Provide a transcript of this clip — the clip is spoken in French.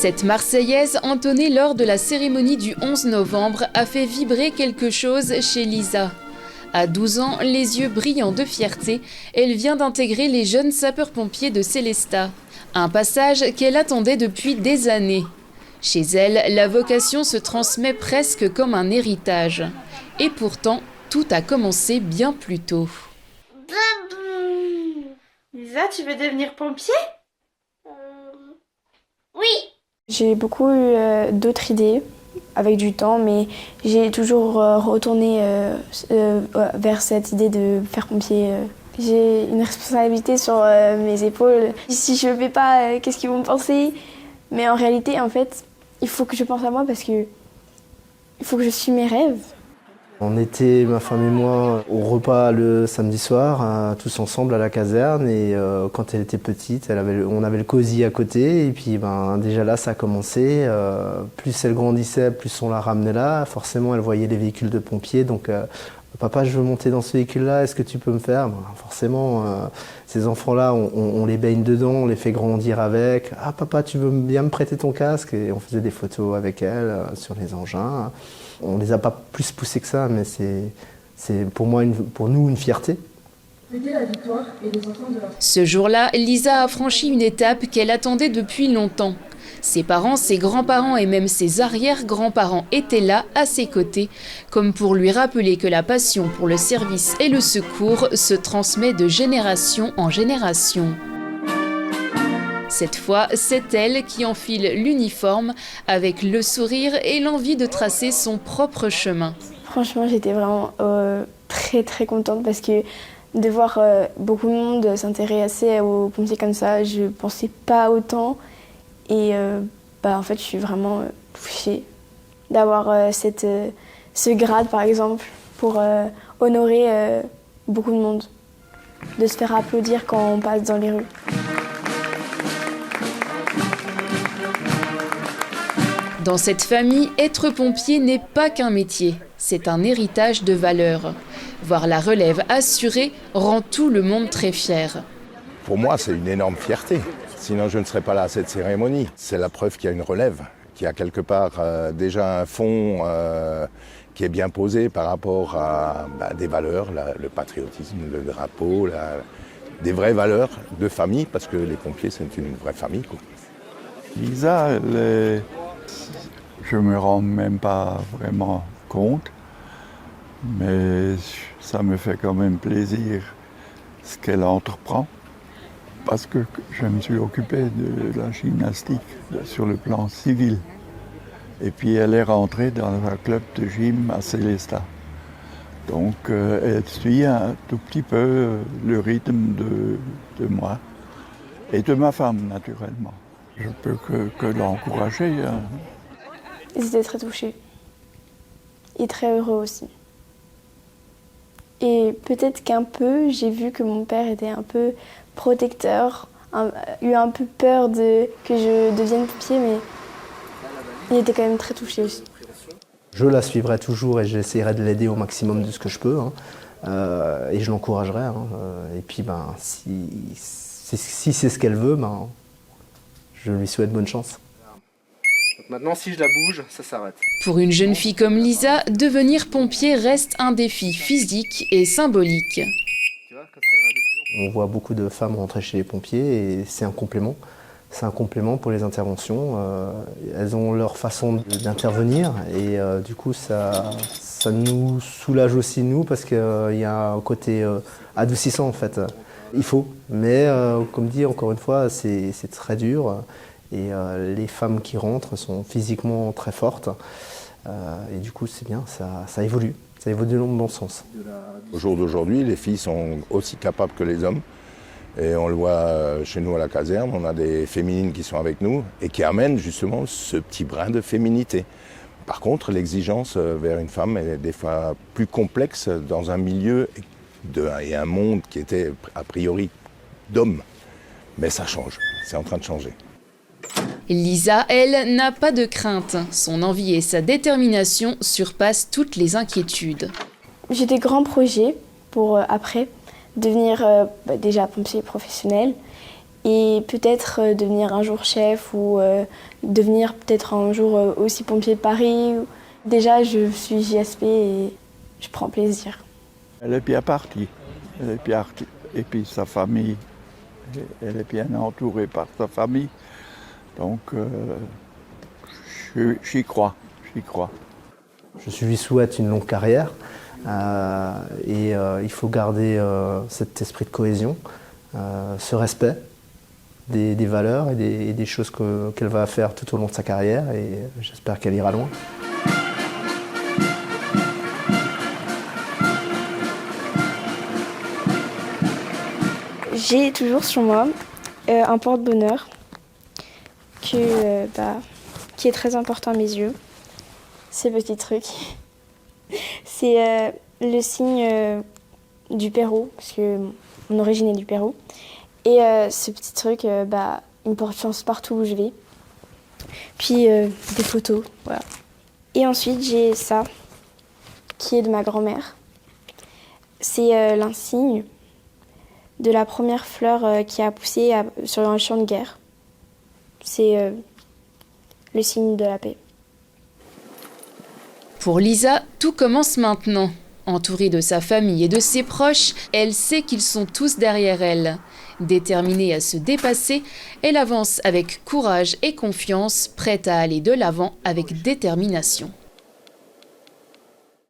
Cette Marseillaise entonnée lors de la cérémonie du 11 novembre a fait vibrer quelque chose chez Lisa. À 12 ans, les yeux brillants de fierté, elle vient d'intégrer les jeunes sapeurs-pompiers de Sélestat. Un passage qu'elle attendait depuis des années. Chez elle, la vocation se transmet presque comme un héritage. Et pourtant, tout a commencé bien plus tôt. Lisa, tu veux devenir pompier ? Oui. J'ai beaucoup eu d'autres idées avec du temps, mais j'ai toujours retourné vers cette idée de faire pompier. J'ai une responsabilité sur mes épaules. Si je ne fais pas, qu'est-ce qu'ils vont penser ? Mais en réalité, en fait, il faut que je pense à moi parce que il faut que je suive mes rêves. On était, ma femme et moi, au repas le samedi soir, tous ensemble à la caserne. Et quand elle était petite, on avait le cosy à côté. Et puis déjà là, ça a commencé. Plus elle grandissait, plus on la ramenait là. Forcément, elle voyait les véhicules de pompiers. Donc, papa, je veux monter dans ce véhicule-là, est-ce que tu peux me faire ? Forcément, ces enfants-là, on les baigne dedans, on les fait grandir avec. Ah, papa, tu veux bien me prêter ton casque ? Et on faisait des photos avec elle sur les engins. On ne les a pas plus poussés que ça, mais c'est pour nous une fierté. Ce jour-là, Lisa a franchi une étape qu'elle attendait depuis longtemps. Ses parents, ses grands-parents et même ses arrière-grands-parents étaient là, à ses côtés, comme pour lui rappeler que la passion pour le service et le secours se transmet de génération en génération. Cette fois, c'est elle qui enfile l'uniforme avec le sourire et l'envie de tracer son propre chemin. Franchement, j'étais vraiment très très contente parce que de voir beaucoup de monde s'intéresser aux pompiers comme ça, je ne pensais pas autant. Et en fait, je suis vraiment touchée d'avoir ce grade, par exemple, pour honorer beaucoup de monde, de se faire applaudir quand on passe dans les rues. Dans cette famille, être pompier n'est pas qu'un métier, c'est un héritage de valeurs. Voir la relève assurée rend tout le monde très fier. Pour moi, c'est une énorme fierté. Sinon, je ne serais pas là à cette cérémonie. C'est la preuve qu'il y a une relève, qu'il y a quelque part déjà un fond qui est bien posé par rapport à des valeurs, le patriotisme, le drapeau, des vraies valeurs de famille, parce que les pompiers, c'est une vraie famille, quoi. Lisa, je ne me rends même pas vraiment compte, mais ça me fait quand même plaisir ce qu'elle entreprend. Parce que je me suis occupé de la gymnastique sur le plan civil. Et puis elle est rentrée dans un club de gym à Sélestat. Donc elle suit un tout petit peu le rythme de moi et de ma femme, naturellement. Je peux que l'encourager. Hein. Ils étaient très touchés et très heureux aussi. Et peut-être qu'un peu, j'ai vu que mon père était un peu protecteur, eu un peu peur que je devienne pompier, mais il était quand même très touché aussi. Je la suivrai toujours et j'essaierai de l'aider au maximum de ce que je peux. Et je l'encouragerai. Et puis si c'est ce qu'elle veut, je lui souhaite bonne chance. Donc maintenant, si je la bouge, ça s'arrête. Pour une jeune fille comme Lisa, devenir pompier reste un défi physique et symbolique. On voit beaucoup de femmes rentrer chez les pompiers et c'est un complément. C'est un complément pour les interventions. Elles ont leur façon d'intervenir et du coup ça nous soulage aussi nous parce qu'il y a un côté adoucissant en fait. Il faut, mais comme dit encore une fois, c'est très dur et les femmes qui rentrent sont physiquement très fortes et du coup c'est bien, ça évolue. Ça évolue dans le bon sens. Au jour d'aujourd'hui, les filles sont aussi capables que les hommes. Et on le voit chez nous à la caserne, on a des féminines qui sont avec nous et qui amènent justement ce petit brin de féminité. Par contre, l'exigence vers une femme est des fois plus complexe dans un milieu et un monde qui était a priori d'hommes. Mais ça change, c'est en train de changer. Lisa, elle, n'a pas de crainte. Son envie et sa détermination surpassent toutes les inquiétudes. J'ai des grands projets pour après devenir déjà pompier professionnel et peut-être devenir un jour chef ou devenir peut-être un jour aussi pompier de Paris. Déjà, je suis JSP et je prends plaisir. Elle est bien partie. Elle est bien partie. Et puis sa famille, elle est bien entourée par sa famille. Donc, j'y crois. Je lui souhaite une longue carrière et il faut garder cet esprit de cohésion, ce respect des valeurs et des choses qu'elle va faire tout au long de sa carrière et j'espère qu'elle ira loin. J'ai toujours sur moi un porte-bonheur qui est très important à mes yeux. Ces petits trucs. C'est le signe du Pérou, parce que mon origine est du Pérou. Et ce petit truc, il me porte chance partout où je vais. Puis des photos, voilà. Et ensuite, j'ai ça, qui est de ma grand-mère. C'est l'insigne de la première fleur qui a poussé sur un champ de guerre. C'est le signe de la paix. Pour Lisa, tout commence maintenant. Entourée de sa famille et de ses proches, elle sait qu'ils sont tous derrière elle. Déterminée à se dépasser, elle avance avec courage et confiance, prête à aller de l'avant avec détermination.